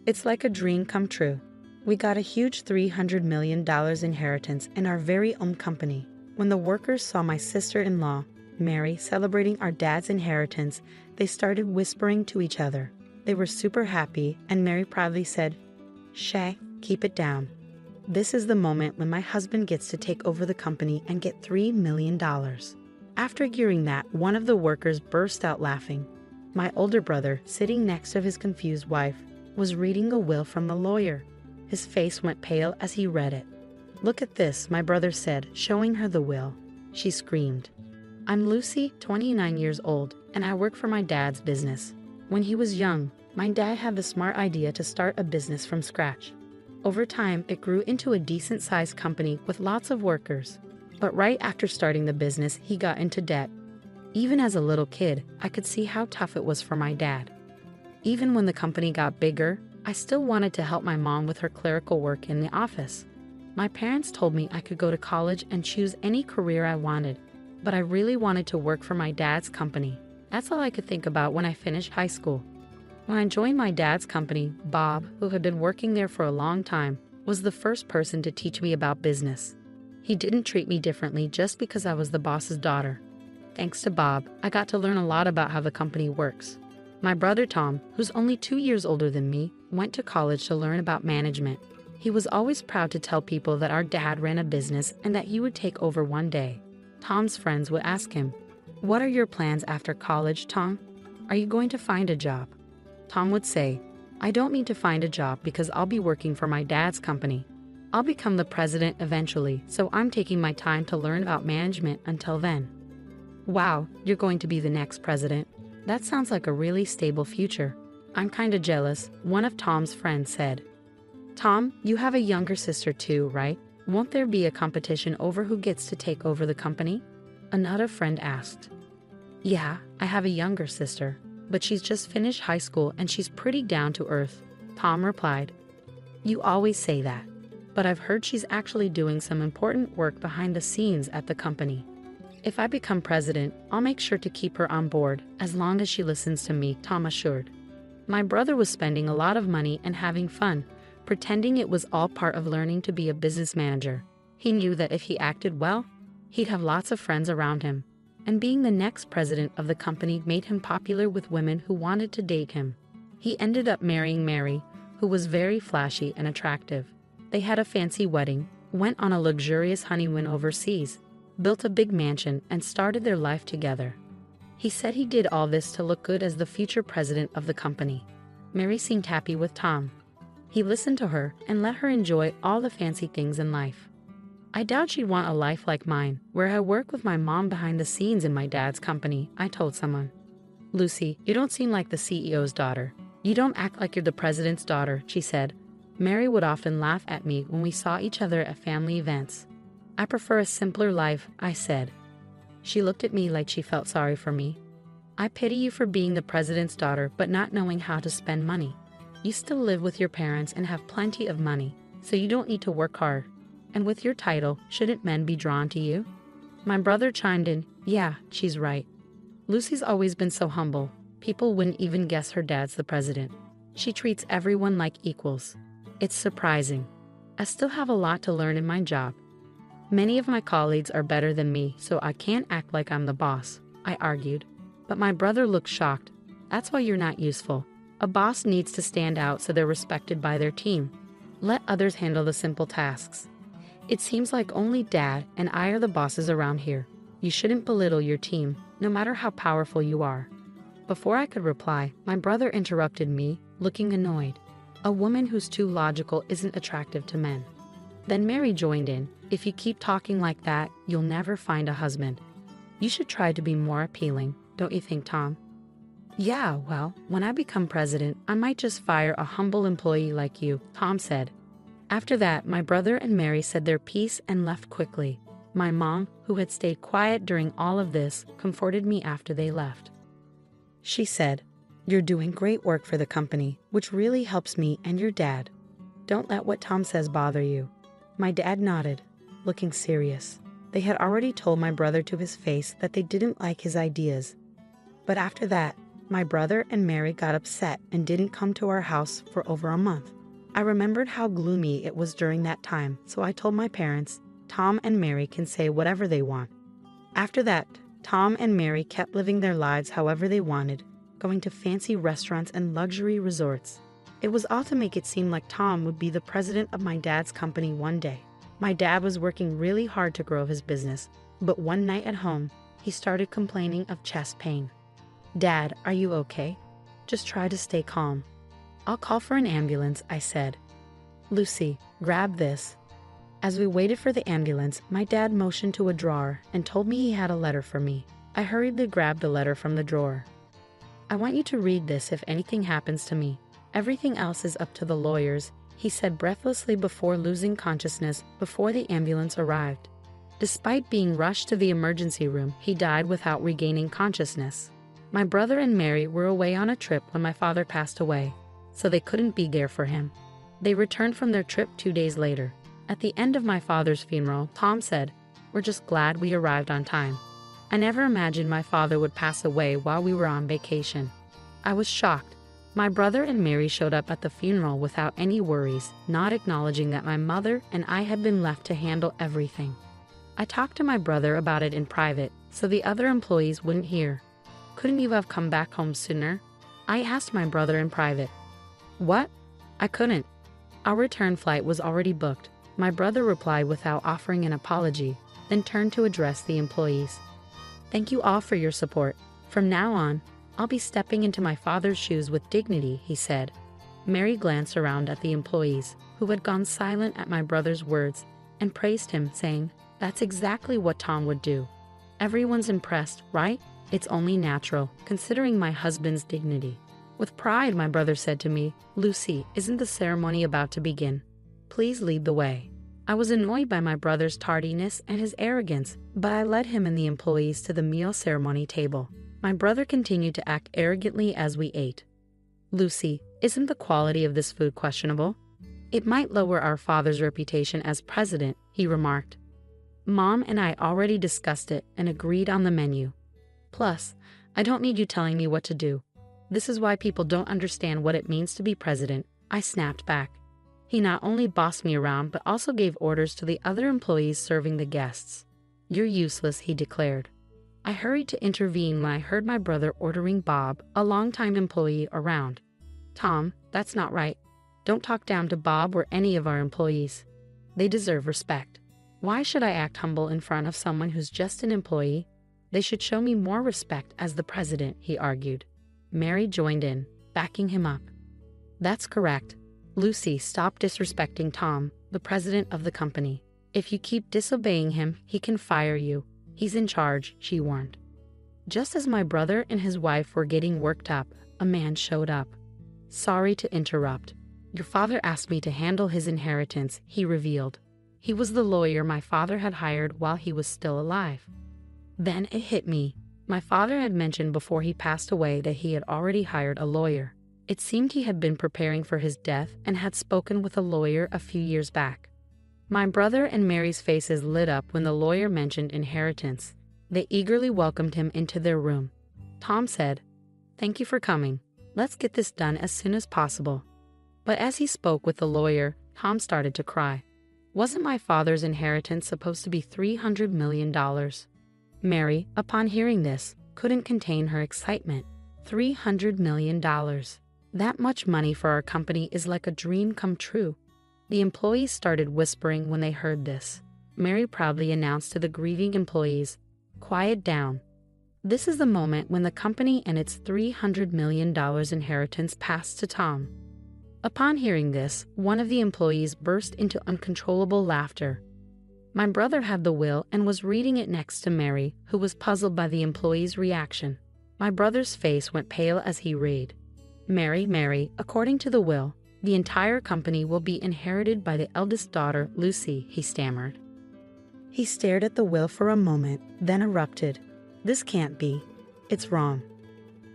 It's like a dream come true. We got a huge $300 million inheritance in our very own company. When the workers saw my sister-in-law, Mary, celebrating our dad's inheritance, they started whispering to each other. They were super happy, and Mary proudly said, "Shay, keep it down. This is the moment when my husband gets to take over the company and get $3 million. After hearing that, one of the workers burst out laughing. My older brother, sitting next to his confused wife, was reading a will from the lawyer. His face went pale as he read it. "Look at this," my brother said, showing her the will. She screamed. "I'm Lucy, 29 years old, and I work for my dad's business. When he was young, my dad had the smart idea to start a business from scratch. Over time, it grew into a decent-sized company with lots of workers. But right after starting the business, he got into debt. Even as a little kid, I could see how tough it was for my dad. Even when the company got bigger, I still wanted to help my mom with her clerical work in the office. My parents told me I could go to college and choose any career I wanted, but I really wanted to work for my dad's company. That's all I could think about when I finished high school. When I joined my dad's company, Bob, who had been working there for a long time, was the first person to teach me about business. He didn't treat me differently just because I was the boss's daughter. Thanks to Bob, I got to learn a lot about how the company works. My brother Tom, who's only 2 years older than me, went to college to learn about management. He was always proud to tell people that our dad ran a business and that he would take over one day. Tom's friends would ask him, "What are your plans after college, Tom? Are you going to find a job?" Tom would say, "I don't need to find a job because I'll be working for my dad's company. I'll become the president eventually, so I'm taking my time to learn about management until then." "Wow, you're going to be the next president. That sounds like a really stable future. I'm kinda jealous," one of Tom's friends said. "Tom, you have a younger sister too, right? Won't there be a competition over who gets to take over the company?" Another friend asked. "Yeah, I have a younger sister, but she's just finished high school and she's pretty down to earth," Tom replied. "You always say that, but I've heard she's actually doing some important work behind the scenes at the company. If I become president, I'll make sure to keep her on board, as long as she listens to me," Tom assured. My brother was spending a lot of money and having fun, pretending it was all part of learning to be a business manager. He knew that if he acted well, he'd have lots of friends around him, and being the next president of the company made him popular with women who wanted to date him. He ended up marrying Mary, who was very flashy and attractive. They had a fancy wedding, went on a luxurious honeymoon overseas, built a big mansion, and started their life together. He said he did all this to look good as the future president of the company. Mary seemed happy with Tom. He listened to her and let her enjoy all the fancy things in life. "I doubt she'd want a life like mine, where I work with my mom behind the scenes in my dad's company," I told someone. "Lucy, you don't seem like the CEO's daughter. You don't act like you're the president's daughter," she said. Mary would often laugh at me when we saw each other at family events. "I prefer a simpler life," I said. She looked at me like she felt sorry for me. "I pity you for being the president's daughter but not knowing how to spend money. You still live with your parents and have plenty of money, so you don't need to work hard. And with your title, shouldn't men be drawn to you?" My brother chimed in, "Yeah, she's right. Lucy's always been so humble. People wouldn't even guess her dad's the president. She treats everyone like equals. It's surprising. I still have a lot to learn in my job. Many of my colleagues are better than me, so I can't act like I'm the boss," I argued. But my brother looked shocked. "That's why you're not useful. A boss needs to stand out so they're respected by their team. Let others handle the simple tasks. It seems like only Dad and I are the bosses around here. You shouldn't belittle your team, no matter how powerful you are." Before I could reply, my brother interrupted me, looking annoyed. "A woman who's too logical isn't attractive to men." Then Mary joined in, "If you keep talking like that, you'll never find a husband. You should try to be more appealing, don't you think, Tom?" "Yeah, well, when I become president, I might just fire a humble employee like you," Tom said. After that, my brother and Mary said their piece and left quickly. My mom, who had stayed quiet during all of this, comforted me after they left. She said, "You're doing great work for the company, which really helps me and your dad. Don't let what Tom says bother you." My dad nodded, looking serious. They had already told my brother to his face that they didn't like his ideas. But after that, My brother and Mary got upset and didn't come to our house for over a month. I remembered how gloomy it was during that time, so I told my parents, Tom and Mary can say whatever they want. After that, Tom and Mary kept living their lives however they wanted, going to fancy restaurants and luxury resorts. It was all to make it seem like Tom would be the president of my dad's company one day. My dad was working really hard to grow his business, but one night at home, he started complaining of chest pain. "Dad, are you okay? Just try to stay calm." "I'll call for an ambulance," I said. "Lucy, grab this." As we waited for the ambulance, my dad motioned to a drawer and told me he had a letter for me. I hurriedly grabbed the letter from the drawer. "I want you to read this if anything happens to me. Everything else is up to the lawyers," he said breathlessly before losing consciousness before the ambulance arrived. Despite being rushed to the emergency room, he died without regaining consciousness. My brother and Mary were away on a trip when my father passed away, so they couldn't be there for him. They returned from their trip 2 days later. At the end of my father's funeral, Tom said, "We're just glad we arrived on time. I never imagined my father would pass away while we were on vacation." I was shocked. My brother and Mary showed up at the funeral without any worries, not acknowledging that my mother and I had been left to handle everything. I talked to my brother about it in private, so the other employees wouldn't hear. "Couldn't you have come back home sooner?" I asked my brother in private. "What? I couldn't. Our return flight was already booked," my brother replied without offering an apology, then turned to address the employees. "Thank you all for your support. From now on, I'll be stepping into my father's shoes with dignity," he said. Mary glanced around at the employees, who had gone silent at my brother's words, and praised him, saying, "That's exactly what Tom would do." "Everyone's impressed, right? It's only natural, considering my husband's dignity." With pride, my brother said to me, "Lucy, isn't the ceremony about to begin? Please lead the way." I was annoyed by my brother's tardiness and his arrogance, but I led him and the employees to the meal ceremony table. My brother continued to act arrogantly as we ate. "Lucy, isn't the quality of this food questionable? It might lower our father's reputation as president," he remarked. "Mom and I already discussed it and agreed on the menu. Plus, I don't need you telling me what to do. This is why people don't understand what it means to be president," I snapped back. He not only bossed me around but also gave orders to the other employees serving the guests. "You're useless," he declared. I hurried to intervene when I heard my brother ordering Bob, a longtime employee, around. "Tom, that's not right. Don't talk down to Bob or any of our employees. They deserve respect. Why should I act humble in front of someone who's just an employee? They should show me more respect as the president," he argued. Mary joined in, backing him up. "That's correct. Lucy, stop disrespecting Tom, the president of the company. If you keep disobeying him, he can fire you. He's in charge," she warned. Just as my brother and his wife were getting worked up, a man showed up. "Sorry to interrupt. Your father asked me to handle his inheritance," he revealed. He was the lawyer my father had hired while he was still alive. Then it hit me. My father had mentioned before he passed away that he had already hired a lawyer. It seemed he had been preparing for his death and had spoken with a lawyer a few years back. My brother and Mary's faces lit up when the lawyer mentioned inheritance. They eagerly welcomed him into their room. Tom said, "Thank you for coming. Let's get this done as soon as possible." But as he spoke with the lawyer, Tom started to cry. Wasn't my father's inheritance supposed to be $300 million? Mary, upon hearing this, couldn't contain her excitement. $300 million. That much money for our company is like a dream come true. The employees started whispering when they heard this. Mary proudly announced to the grieving employees, "Quiet down. This is the moment when the company and its $300 million inheritance passed to Tom." Upon hearing this, one of the employees burst into uncontrollable laughter. My brother had the will and was reading it next to Mary, who was puzzled by the employee's reaction. My brother's face went pale as he read, Mary, according to the will, the entire company will be inherited by the eldest daughter, Lucy," he stammered. He stared at the will for a moment, then erupted. "This can't be. It's wrong."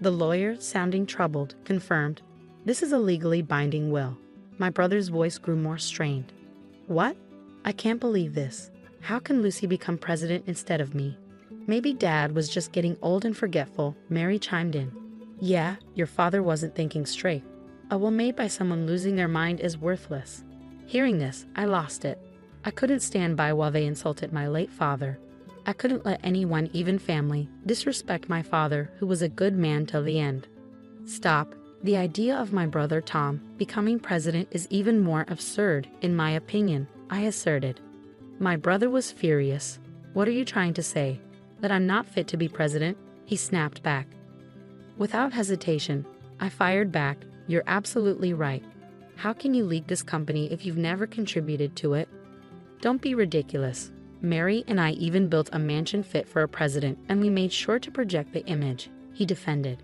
The lawyer, sounding troubled, confirmed, "This is a legally binding will." My brother's voice grew more strained. "What? I can't believe this. How can Lucy become president instead of me?" "Maybe Dad was just getting old and forgetful," Mary chimed in. Yeah, your father wasn't thinking straight. A will made by someone losing their mind is worthless. Hearing this, I lost it. I couldn't stand by while they insulted my late father. I couldn't let anyone, even family, disrespect my father, who was a good man till the end. Stop. The idea of my brother Tom becoming president is even more absurd, in my opinion, I asserted. My brother was furious. What are you trying to say? That I'm not fit to be president? He snapped back. Without hesitation, I fired back, you're absolutely right. How can you lead this company if you've never contributed to it? Don't be ridiculous. Mary and I even built a mansion fit for a president, and we made sure to project the image, he defended.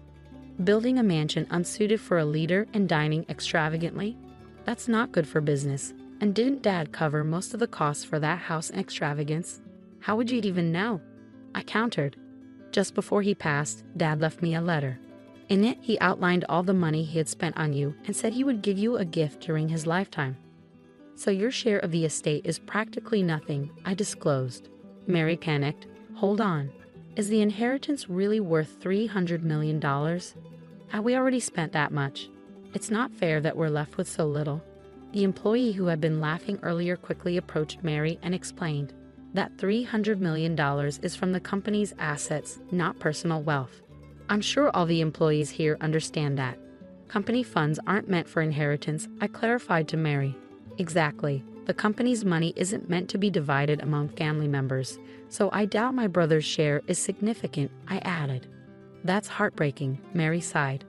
Building a mansion unsuited for a leader and dining extravagantly? That's not good for business. And didn't Dad cover most of the costs for that house and extravagance? How would you even know? I countered. Just before he passed, Dad left me a letter. In it, he outlined all the money he had spent on you and said he would give you a gift during his lifetime. So your share of the estate is practically nothing, I disclosed. Mary panicked. Hold on. Is the inheritance really worth $300 million? Have we already spent that much? It's not fair that we're left with so little. The employee who had been laughing earlier quickly approached Mary and explained that $300 million is from the company's assets, not personal wealth. I'm sure all the employees here understand that. Company funds aren't meant for inheritance, I clarified to Mary. Exactly. The company's money isn't meant to be divided among family members, so I doubt my brother's share is significant, I added. That's heartbreaking, Mary sighed.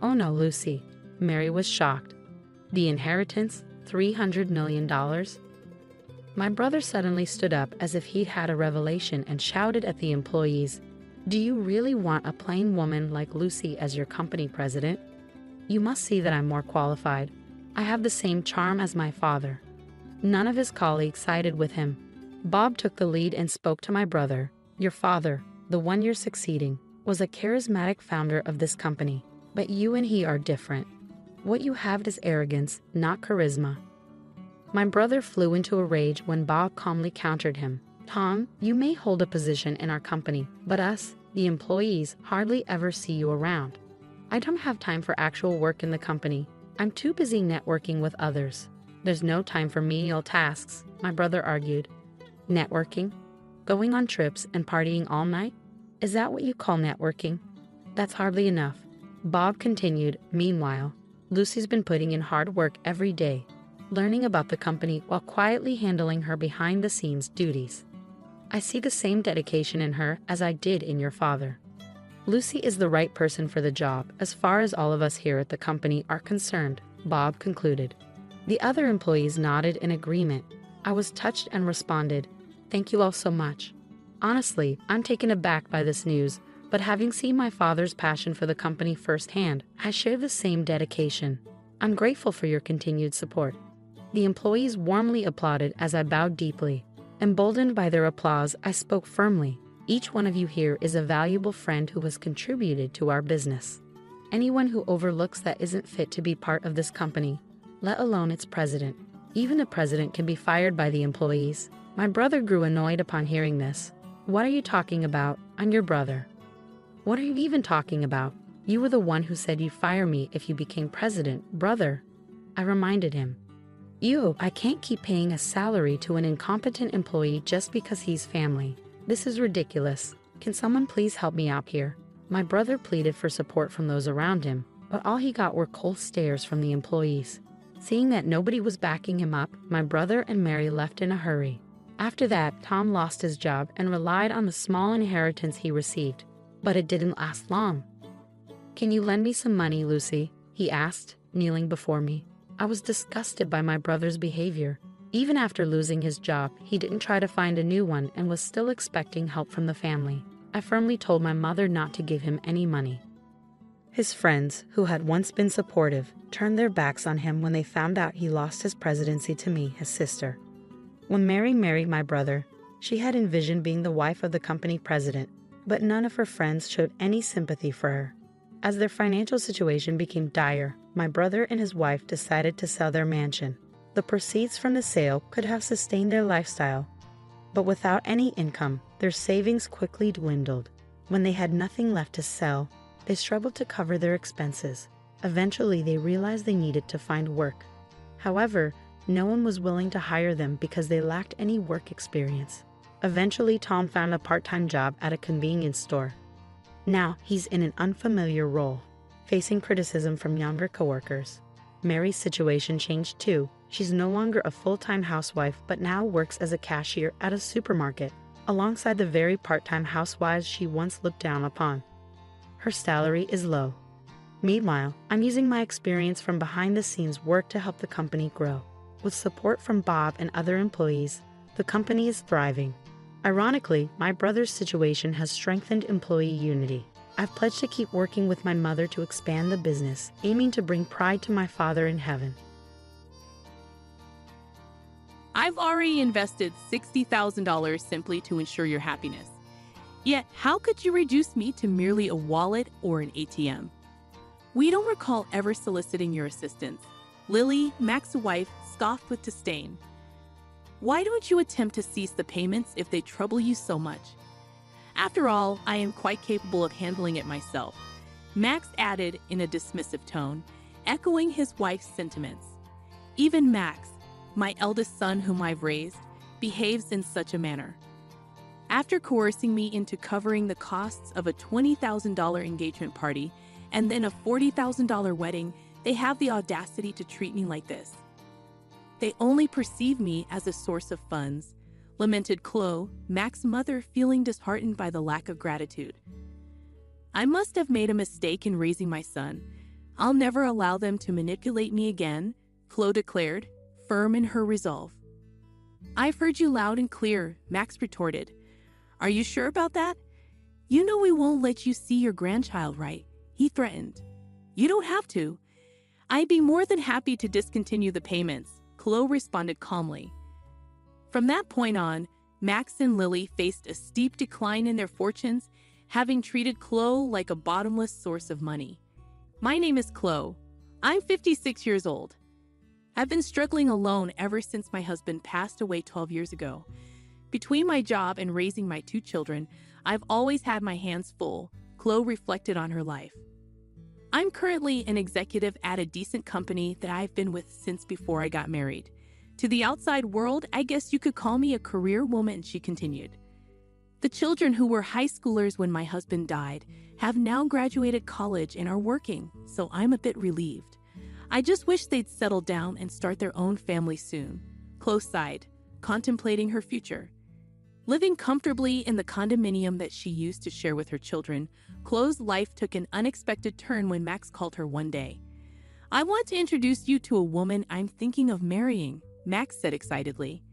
Oh no, Lucy. Mary was shocked. The inheritance? $300 million? My brother suddenly stood up as if he'd had a revelation and shouted at the employees, Do you really want a plain woman like Lucy as your company president? You must see that I'm more qualified. I have the same charm as my father. None of his colleagues sided with him. Bob took the lead and spoke to my brother. Your father, the one you're succeeding, was a charismatic founder of this company, but you and he are different. What you have is arrogance, not charisma. My brother flew into a rage when Bob calmly countered him. Tom, you may hold a position in our company, but us, the employees, hardly ever see you around. I don't have time for actual work in the company. I'm too busy networking with others. There's no time for menial tasks, my brother argued. Networking? Going on trips and partying all night? Is that what you call networking? That's hardly enough. Bob continued, meanwhile, Lucy's been putting in hard work every day, learning about the company while quietly handling her behind-the-scenes duties. I see the same dedication in her as I did in your father. Lucy is the right person for the job, as far as all of us here at the company are concerned, Bob concluded. The other employees nodded in agreement. I was touched and responded, Thank you all so much. Honestly, I'm taken aback by this news, but having seen my father's passion for the company firsthand, I share the same dedication. I'm grateful for your continued support. The employees warmly applauded as I bowed deeply. Emboldened by their applause, I spoke firmly. Each one of you here is a valuable friend who has contributed to our business. Anyone who overlooks that isn't fit to be part of this company, let alone its president. Even the president can be fired by the employees. My brother grew annoyed upon hearing this. What are you talking about? I'm your brother. What are you even talking about? You were the one who said you'd fire me if you became president, brother. I reminded him. I can't keep paying a salary to an incompetent employee just because he's family. This is ridiculous. Can someone please help me out here? My brother pleaded for support from those around him, but all he got were cold stares from the employees. Seeing that nobody was backing him up, my brother and Mary left in a hurry. After that, Tom lost his job and relied on the small inheritance he received. But it didn't last long. Can you lend me some money, Lucy? He asked, kneeling before me. I was disgusted by my brother's behavior. Even after losing his job, he didn't try to find a new one and was still expecting help from the family. I firmly told my mother not to give him any money. His friends, who had once been supportive, turned their backs on him when they found out he lost his presidency to me, his sister. When Mary married my brother, she had envisioned being the wife of the company president, but none of her friends showed any sympathy for her. As their financial situation became dire, my brother and his wife decided to sell their mansion. The proceeds from the sale could have sustained their lifestyle, but without any income, their savings quickly dwindled. When they had nothing left to sell, They struggled to cover their expenses. Eventually, they realized they needed to find work. However, no one was willing to hire them because they lacked any work experience. Eventually, Tom found a part-time job at a convenience store. Now, he's in an unfamiliar role, facing criticism from younger coworkers. Mary's situation changed too. She's no longer a full-time housewife but now works as a cashier at a supermarket, alongside the very part-time housewives she once looked down upon. Her salary is low. Meanwhile, I'm using my experience from behind-the-scenes work to help the company grow. With support from Bob and other employees, the company is thriving. Ironically, my brother's situation has strengthened employee unity. I've pledged to keep working with my mother to expand the business, aiming to bring pride to my Father in heaven. I've already invested $60,000 simply to ensure your happiness. Yet, how could you reduce me to merely a wallet or an ATM? We don't recall ever soliciting your assistance. Lily, Max's wife, scoffed with disdain. Why don't you attempt to cease the payments if they trouble you so much? After all, I am quite capable of handling it myself, Max added in a dismissive tone, echoing his wife's sentiments. Even Max, my eldest son whom I've raised, behaves in such a manner. After coercing me into covering the costs of a $20,000 engagement party and then a $40,000 wedding, they have the audacity to treat me like this. They only perceive me as a source of funds, lamented Chloe, Max's mother, feeling disheartened by the lack of gratitude. I must have made a mistake in raising my son. I'll never allow them to manipulate me again, Chloe declared, firm in her resolve. I've heard you loud and clear, Max retorted. Are you sure about that? You know we won't let you see your grandchild, right? He threatened. You don't have to. I'd be more than happy to discontinue the payments, Chloe responded calmly. From that point on, Max and Lily faced a steep decline in their fortunes, having treated Chloe like a bottomless source of money. My name is Chloe. I'm 56 years old. I've been struggling alone ever since my husband passed away 12 years ago. Between my job and raising my 2 children, I've always had my hands full, Chloe reflected on her life. I'm currently an executive at a decent company that I've been with since before I got married. To the outside world, I guess you could call me a career woman, she continued. The children who were high schoolers when my husband died have now graduated college and are working, so I'm a bit relieved. I just wish they'd settle down and start their own family soon, Chloe sighed, contemplating her future. Living comfortably in the condominium that she used to share with her children, Chloe's life took an unexpected turn when Max called her one day. I want to introduce you to a woman I'm thinking of marrying, Max said excitedly.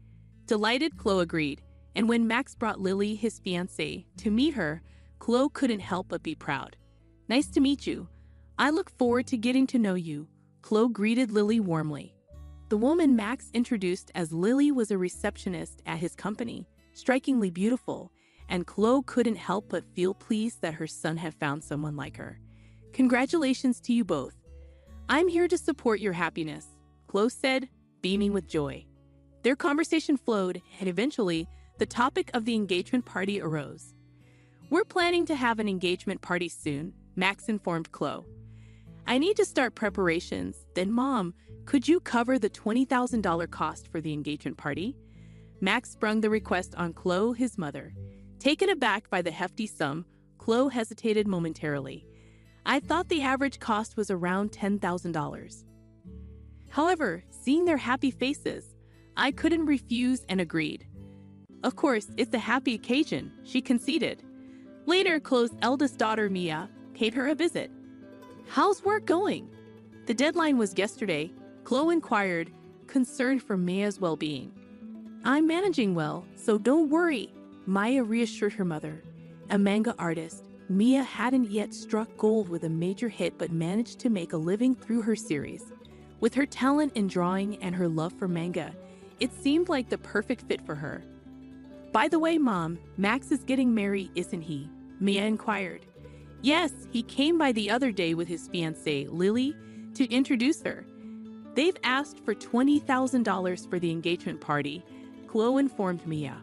Delighted, Chloe agreed, and when Max brought Lily, his fiancée, to meet her, Chloe couldn't help but be proud. Nice to meet you. I look forward to getting to know you, Chloe greeted Lily warmly. The woman Max introduced as Lily was a receptionist at his company, strikingly beautiful, and Chloe couldn't help but feel pleased that her son had found someone like her. Congratulations to you both. I'm here to support your happiness, Chloe said, beaming with joy. Their conversation flowed, and eventually, the topic of the engagement party arose. We're planning to have an engagement party soon, Max informed Chloe. I need to start preparations. Then, Mom, could you cover the $20,000 cost for the engagement party? Max sprung the request on Chloe, his mother. Taken aback by the hefty sum, Chloe hesitated momentarily. I thought the average cost was around $10,000. However, seeing their happy faces, I couldn't refuse and agreed. Of course, it's a happy occasion, she conceded. Later, Chloe's eldest daughter, Mia, paid her a visit. How's work going? The deadline was yesterday, Chloe inquired, concerned for Mia's well-being. I'm managing well, so don't worry, Maya reassured her mother. A manga artist, Mia hadn't yet struck gold with a major hit but managed to make a living through her series. With her talent in drawing and her love for manga, it seemed like the perfect fit for her. By the way, Mom, Max is getting married, isn't he? Mia inquired. Yes, he came by the other day with his fiancée, Lily, to introduce her. They've asked for $20,000 for the engagement party, Chloe informed Mia.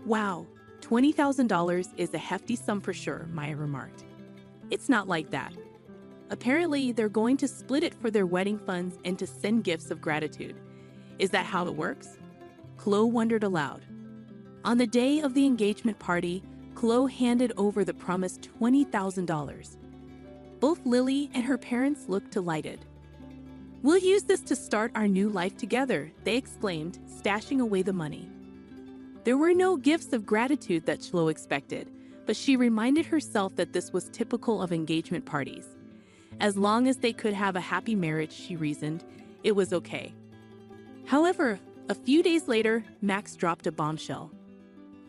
Wow, $20,000 is a hefty sum for sure, Maya remarked. It's not like that. Apparently, they're going to split it for their wedding funds and to send gifts of gratitude. Is that how it works? Chloe wondered aloud. On the day of the engagement party, Chloe handed over the promised $20,000. Both Lily and her parents looked delighted. "We'll use this to start our new life together," they exclaimed, stashing away the money. There were no gifts of gratitude that Chloe expected, but she reminded herself that this was typical of engagement parties. As long as they could have a happy marriage, she reasoned, it was okay. However, a few days later, Max dropped a bombshell.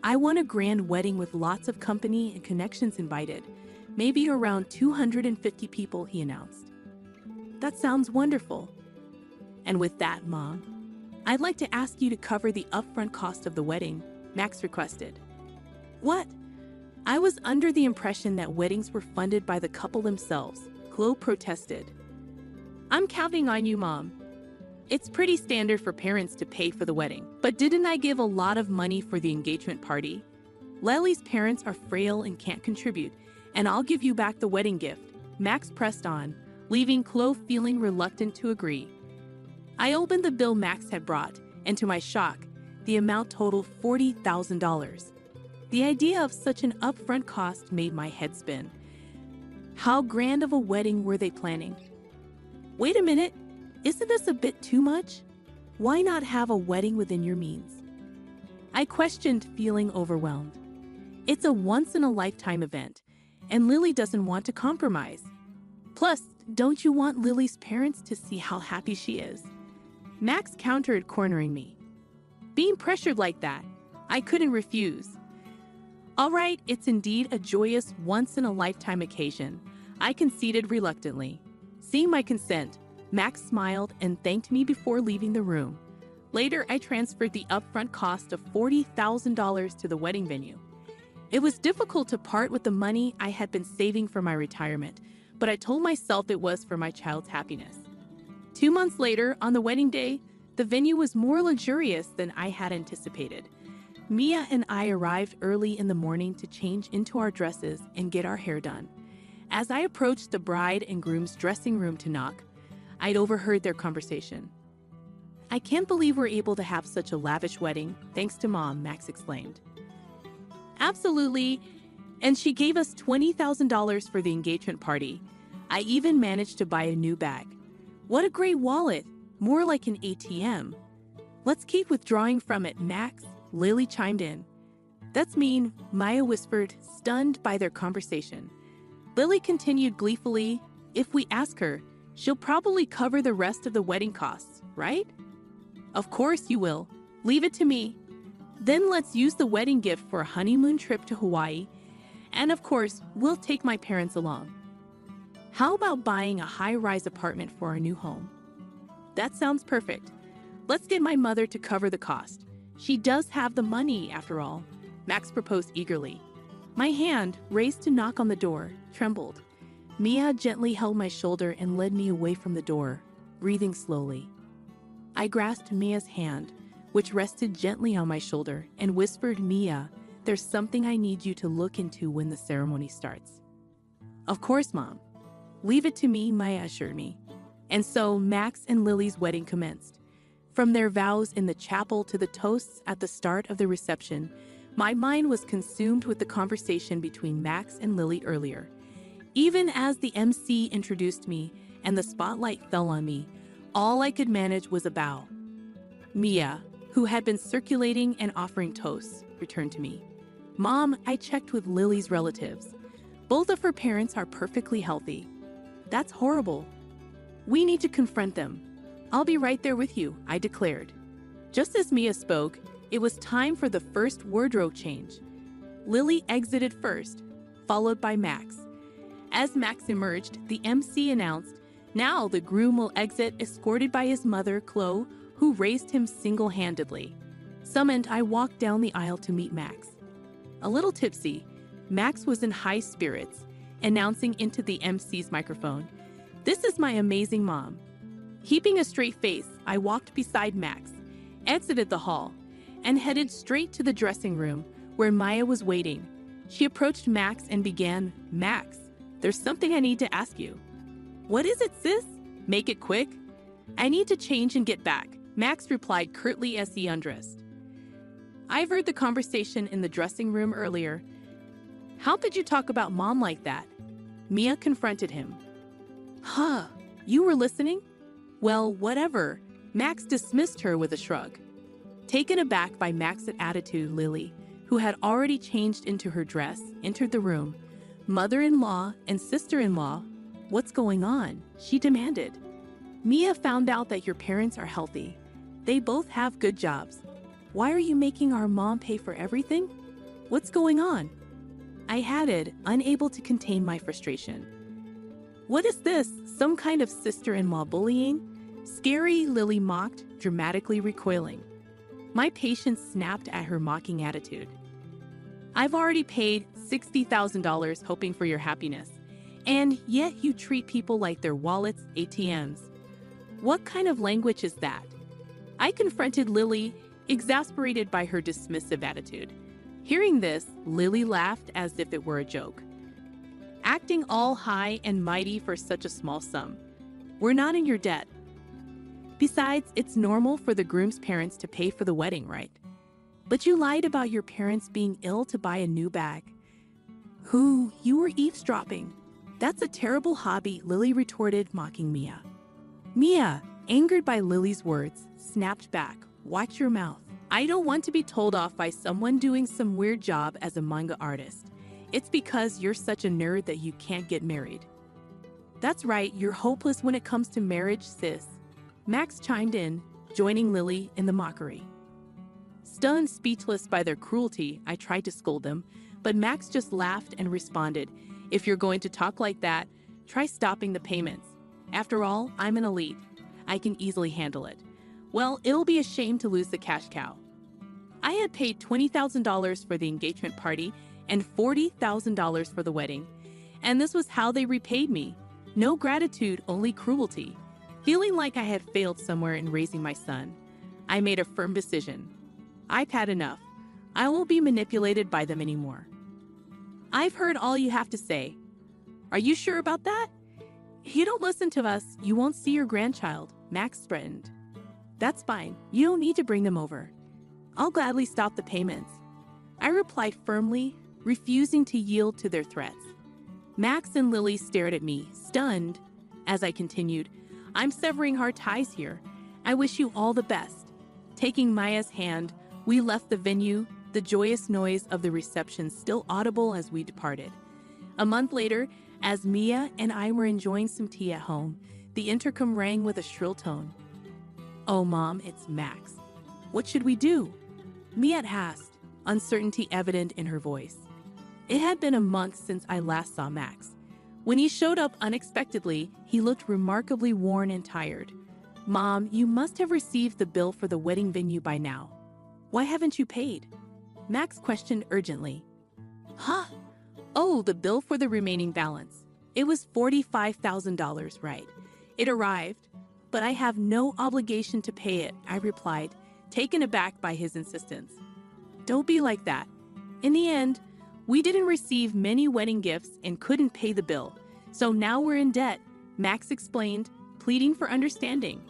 "I want a grand wedding with lots of company and connections invited, maybe around 250 people," he announced. "That sounds wonderful. And with that, Mom, I'd like to ask you to cover the upfront cost of the wedding," Max requested. "What? I was under the impression that weddings were funded by the couple themselves," Chloe protested. "I'm counting on you, Mom. It's pretty standard for parents to pay for the wedding. But didn't I give a lot of money for the engagement party? Lily's parents are frail and can't contribute, and I'll give you back the wedding gift," Max pressed on, leaving Chloe feeling reluctant to agree. I opened the bill Max had brought, and to my shock, the amount totaled $40,000. The idea of such an upfront cost made my head spin. How grand of a wedding were they planning? Wait a minute, isn't this a bit too much? Why not have a wedding within your means? I questioned, feeling overwhelmed. It's a once-in-a-lifetime event, and Lily doesn't want to compromise. Plus, don't you want Lily's parents to see how happy she is? Max countered, cornering me. Being pressured like that, I couldn't refuse. All right, it's indeed a joyous once-in-a-lifetime occasion, I conceded reluctantly. Seeing my consent, Max smiled and thanked me before leaving the room. Later, I transferred the upfront cost of $40,000 to the wedding venue. It was difficult to part with the money I had been saving for my retirement, but I told myself it was for my child's happiness. 2 months later, on the wedding day, the venue was more luxurious than I had anticipated. Mia and I arrived early in the morning to change into our dresses and get our hair done. As I approached the bride and groom's dressing room to knock, I'd overheard their conversation. "I can't believe we're able to have such a lavish wedding, thanks to Mom," Max exclaimed. "Absolutely, and she gave us $20,000 for the engagement party. I even managed to buy a new bag. What a great wallet, more like an ATM. Let's keep withdrawing from it, Max," Lily chimed in. "That's mean," Maya whispered, stunned by their conversation. Lily continued gleefully, "If we ask her, she'll probably cover the rest of the wedding costs, right?" "Of course you will. Leave it to me. Then let's use the wedding gift for a honeymoon trip to Hawaii. And of course, we'll take my parents along. How about buying a high-rise apartment for our new home?" "That sounds perfect. Let's get my mother to cover the cost. She does have the money, after all," Max proposed eagerly. My hand, raised to knock on the door, trembled. Mia gently held my shoulder and led me away from the door, breathing slowly. I grasped Mia's hand, which rested gently on my shoulder, and whispered, "Mia, there's something I need you to look into when the ceremony starts." "Of course, Mom. Leave it to me," Maya assured me. And so Max and Lily's wedding commenced. From their vows in the chapel to the toasts at the start of the reception, my mind was consumed with the conversation between Max and Lily earlier. Even as the MC introduced me and the spotlight fell on me, all I could manage was a bow. Mia, who had been circulating and offering toasts, returned to me. "Mom, I checked with Lily's relatives. Both of her parents are perfectly healthy." "That's horrible. We need to confront them." "I'll be right there with you," I declared. Just as Mia spoke, it was time for the first wardrobe change. Lily exited first, followed by Max. As Max emerged, the MC announced, "Now the groom will exit, escorted by his mother, Chloe, who raised him single-handedly." Summoned, I walked down the aisle to meet Max. A little tipsy, Max was in high spirits, announcing into the MC's microphone, "This is my amazing mom." Keeping a straight face, I walked beside Max, exited the hall, and headed straight to the dressing room where Maya was waiting. She approached Max and began, "Max, there's something I need to ask you. What is it, sis? Make it quick. I need to change and get back, Max replied curtly as he undressed. I've heard the conversation in the dressing room earlier. How could you talk about mom like that? Mia confronted him. Huh, you were listening? Well, whatever. Max dismissed her with a shrug. Taken aback by Max's attitude, Lily, who had already changed into her dress, entered the room. Mother-in-law and sister-in-law, what's going on? She demanded. Mia found out that your parents are healthy. They both have good jobs. Why are you making our mom pay for everything? What's going on? I added, unable to contain my frustration. What is this? Some kind of sister-in-law bullying? Scary, Lily mocked, dramatically recoiling. My patience snapped at her mocking attitude. I've already paid $60,000 hoping for your happiness, and yet you treat people like their wallets, ATMs. What kind of language is that? I confronted Lily, exasperated by her dismissive attitude. Hearing this, Lily laughed as if it were a joke. Acting all high and mighty for such a small sum. We're not in your debt. Besides, it's normal for the groom's parents to pay for the wedding, right? But you lied about your parents being ill to buy a new bag. Who? You were eavesdropping. That's a terrible hobby, Lily retorted, mocking Mia. Mia, angered by Lily's words, snapped back. Watch your mouth. I don't want to be told off by someone doing some weird job as a manga artist. It's because you're such a nerd that you can't get married. That's right, you're hopeless when it comes to marriage, sis. Max chimed in, joining Lily in the mockery. Stunned, speechless by their cruelty, I tried to scold them, but Max just laughed and responded, if you're going to talk like that, try stopping the payments. After all, I'm an elite. I can easily handle it. Well, it'll be a shame to lose the cash cow. I had paid $20,000 for the engagement party and $40,000 for the wedding, and this was how they repaid me. No gratitude, only cruelty. Feeling like I had failed somewhere in raising my son, I made a firm decision. I've had enough. I won't be manipulated by them anymore. I've heard all you have to say. Are you sure about that? If you don't listen to us, you won't see your grandchild, Max threatened. That's fine. You don't need to bring them over. I'll gladly stop the payments. I replied firmly, refusing to yield to their threats. Max and Lily stared at me, stunned. As I continued, I'm severing hard ties here. I wish you all the best. Taking Maya's hand, we left the venue, the joyous noise of the reception still audible as we departed. A month later, as Mia and I were enjoying some tea at home, the intercom rang with a shrill tone. Oh, Mom, it's Max. What should we do? Mia asked, uncertainty evident in her voice. It had been a month since I last saw Max. When he showed up unexpectedly, he looked remarkably worn and tired. Mom, you must have received the bill for the wedding venue by now. Why haven't you paid? Max questioned urgently. Huh? Oh, the bill for the remaining balance. It was $45,000, right? It arrived, but I have no obligation to pay it, I replied, taken aback by his insistence. Don't be like that. In the end, we didn't receive many wedding gifts and couldn't pay the bill, so now we're in debt, Max explained, pleading for understanding.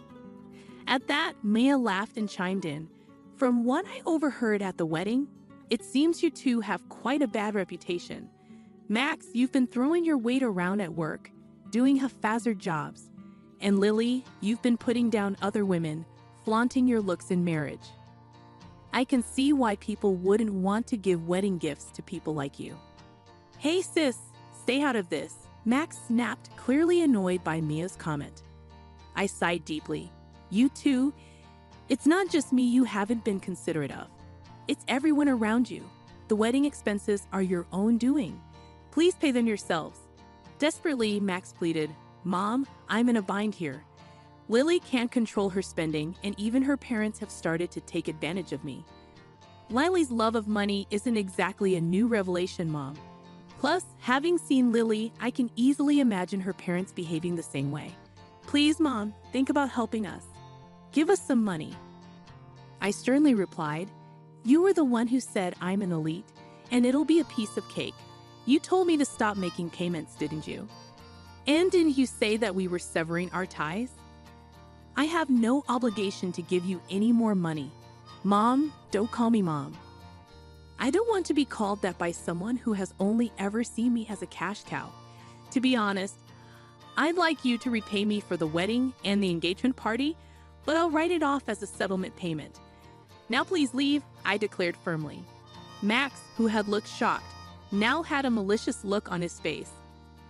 At that, Mia laughed and chimed in. From what I overheard at the wedding, it seems you two have quite a bad reputation. Max, you've been throwing your weight around at work, doing haphazard jobs. And Lily, you've been putting down other women, flaunting your looks in marriage. I can see why people wouldn't want to give wedding gifts to people like you. Hey sis, stay out of this, Max snapped, clearly annoyed by Mia's comment. I sighed deeply. You too? It's not just me you haven't been considerate of. It's everyone around you. The wedding expenses are your own doing. Please pay them yourselves. Desperately, Max pleaded, Mom, I'm in a bind here. Lily can't control her spending, and even her parents have started to take advantage of me. Lily's love of money isn't exactly a new revelation, Mom. Plus, having seen Lily, I can easily imagine her parents behaving the same way. Please, Mom, think about helping us. Give us some money. I sternly replied, You were the one who said I'm an elite, and it'll be a piece of cake. You told me to stop making payments, didn't you? And didn't you say that we were severing our ties? I have no obligation to give you any more money. Mom, don't call me Mom. I don't want to be called that by someone who has only ever seen me as a cash cow. To be honest, I'd like you to repay me for the wedding and the engagement party, but I'll write it off as a settlement payment. Now please leave, I declared firmly. Max, who had looked shocked, now had a malicious look on his face.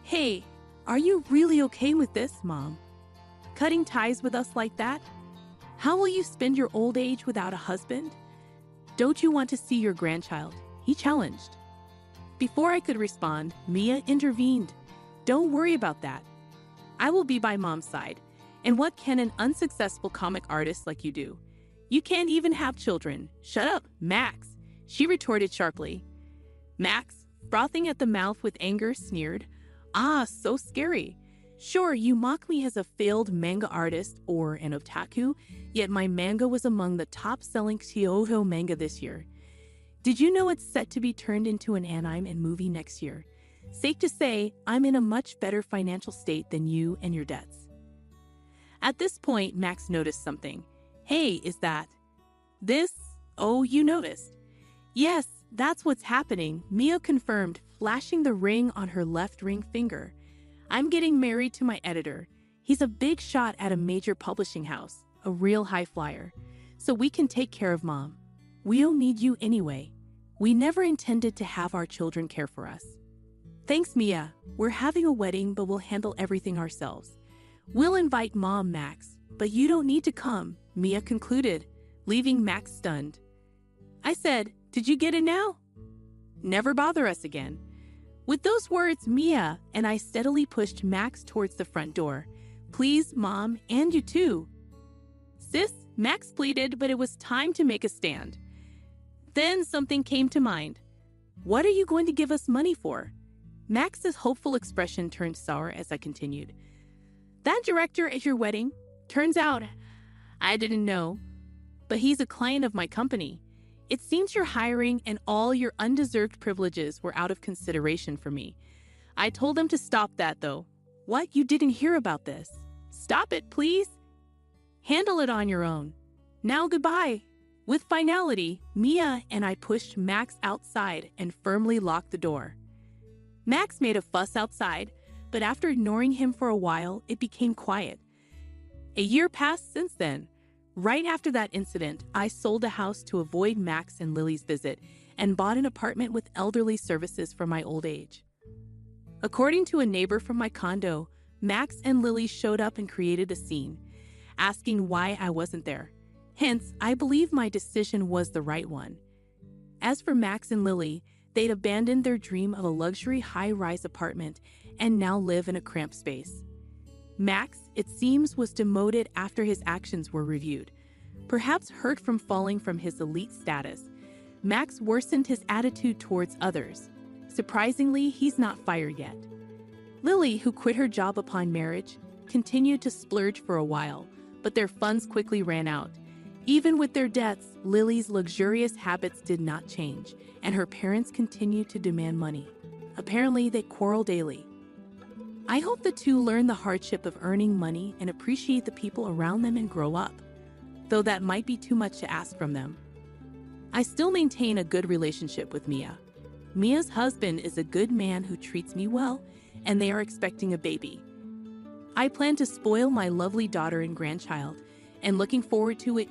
Hey, are you really okay with this, Mom? Cutting ties with us like that? How will you spend your old age without a husband? Don't you want to see your grandchild? He challenged. Before I could respond, Mia intervened. Don't worry about that. I will be by Mom's side. And what can an unsuccessful comic artist like you do? You can't even have children. Shut up, Max, she retorted sharply. Max, frothing at the mouth with anger, sneered. Ah, so scary. Sure, you mock me as a failed manga artist or an otaku, yet my manga was among the top-selling Kyoto manga this year. Did you know it's set to be turned into an anime movie next year? Safe to say, I'm in a much better financial state than you and your debts. At this point, Max noticed something. Hey, is that this? Oh, you noticed. Yes, that's what's happening, Mia confirmed, flashing the ring on her left ring finger. I'm getting married to my editor. He's a big shot at a major publishing house, a real high flyer. So we can take care of Mom. We'll need you anyway. We never intended to have our children care for us. Thanks, Mia. We're having a wedding, but we'll handle everything ourselves. We'll invite Mom, Max, but you don't need to come, Mia concluded, leaving Max stunned. I said, did you get it now? Never bother us again. With those words, Mia and I steadily pushed Max towards the front door. Please, Mom, and you too. Sis, Max pleaded, but it was time to make a stand. Then something came to mind. What are you going to give us money for? Max's hopeful expression turned sour as I continued. That director at your wedding? Turns out, I didn't know, but he's a client of my company. It seems you're hiring and all your undeserved privileges were out of consideration for me. I told him to stop that, though. What? You didn't hear about this? Stop it, please. Handle it on your own. Now goodbye. With finality, Mia and I pushed Max outside and firmly locked the door. Max made a fuss outside, but after ignoring him for a while, it became quiet. A year passed since then. Right after that incident, I sold a house to avoid Max and Lily's visit and bought an apartment with elderly services for my old age. According to a neighbor from my condo, Max and Lily showed up and created a scene, asking why I wasn't there. Hence, I believe my decision was the right one. As for Max and Lily, they'd abandoned their dream of a luxury high-rise apartment and now live in a cramped space. Max, it seems, was demoted after his actions were reviewed. Perhaps hurt from falling from his elite status, Max worsened his attitude towards others. Surprisingly, he's not fired yet. Lily, who quit her job upon marriage, continued to splurge for a while, but their funds quickly ran out. Even with their debts, Lily's luxurious habits did not change, and her parents continued to demand money. Apparently, they quarrel daily. I hope the two learn the hardship of earning money and appreciate the people around them and grow up, though that might be too much to ask from them. I still maintain a good relationship with Mia. Mia's husband is a good man who treats me well, and they are expecting a baby. I plan to spoil my lovely daughter and grandchild, and looking forward to it